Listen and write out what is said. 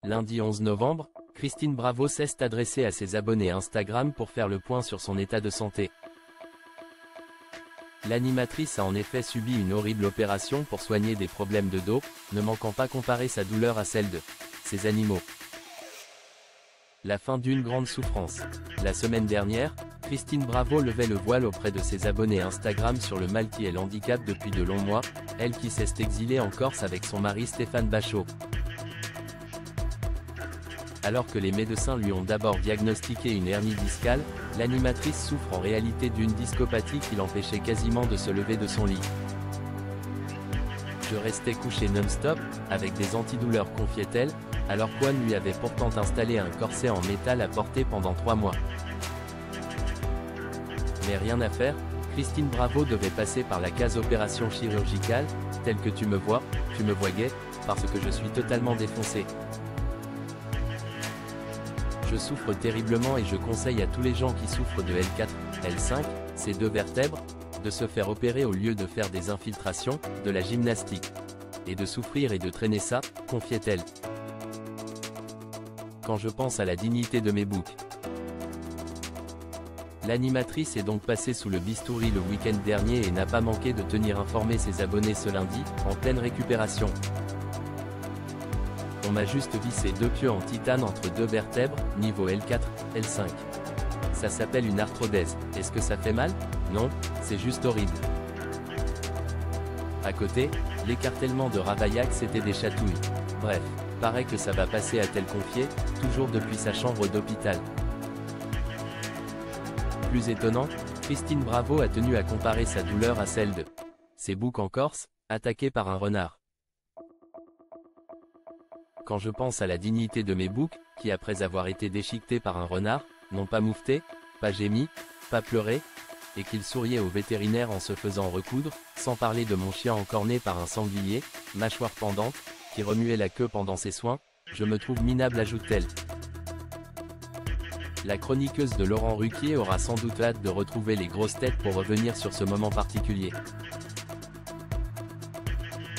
Lundi 11 novembre, Christine Bravo s'est adressée à ses abonnés Instagram pour faire le point sur son état de santé. L'animatrice a en effet subi une horrible opération pour soigner des problèmes de dos, ne manquant pas comparer sa douleur à celle de ses animaux. La fin d'une grande souffrance. La semaine dernière, Christine Bravo levait le voile auprès de ses abonnés Instagram sur le mal qui est l'handicap depuis de longs mois, elle qui s'est exilée en Corse avec son mari Stéphane Bachot. Alors que les médecins lui ont d'abord diagnostiqué une hernie discale, l'animatrice souffre en réalité d'une discopathie qui l'empêchait quasiment de se lever de son lit. Je restais couché non-stop, avec des antidouleurs, confiait-elle, alors qu'Oine lui avait pourtant installé un corset en métal à porter pendant 3 mois. Mais rien à faire, Christine Bravo devait passer par la case opération chirurgicale, telle que tu me vois gay, parce que je suis totalement défoncé. Je souffre terriblement et je conseille à tous les gens qui souffrent de L4, L5, ces deux vertèbres, de se faire opérer au lieu de faire des infiltrations, de la gymnastique. Et de souffrir et de traîner ça, confiait-elle. Quand je pense à la dignité de mes boucs. L'animatrice est donc passée sous le bistouri le week-end dernier et n'a pas manqué de tenir informé ses abonnés ce lundi, en pleine récupération. On m'a juste vissé 2 pieux en titane entre 2 vertèbres, niveau L4, L5. Ça s'appelle une arthrodèse. Est-ce que ça fait mal? Non, c'est juste horrible. À côté, l'écartèlement de Ravaillac c'était des chatouilles. Bref, paraît que ça va passer, a-t-elle confié, toujours depuis sa chambre d'hôpital. Plus étonnant, Christine Bravo a tenu à comparer sa douleur à celle de ses boucs en Corse, attaqués par un renard. Quand je pense à la dignité de mes boucs, qui après avoir été déchiquetés par un renard, n'ont pas moufté, pas gémi, pas pleuré, et qu'ils souriaient au vétérinaire en se faisant recoudre, sans parler de mon chien encorné par un sanglier, mâchoire pendante, qui remuait la queue pendant ses soins, je me trouve minable, ajoute-t-elle. La chroniqueuse de Laurent Ruquier aura sans doute hâte de retrouver les grosses têtes pour revenir sur ce moment particulier.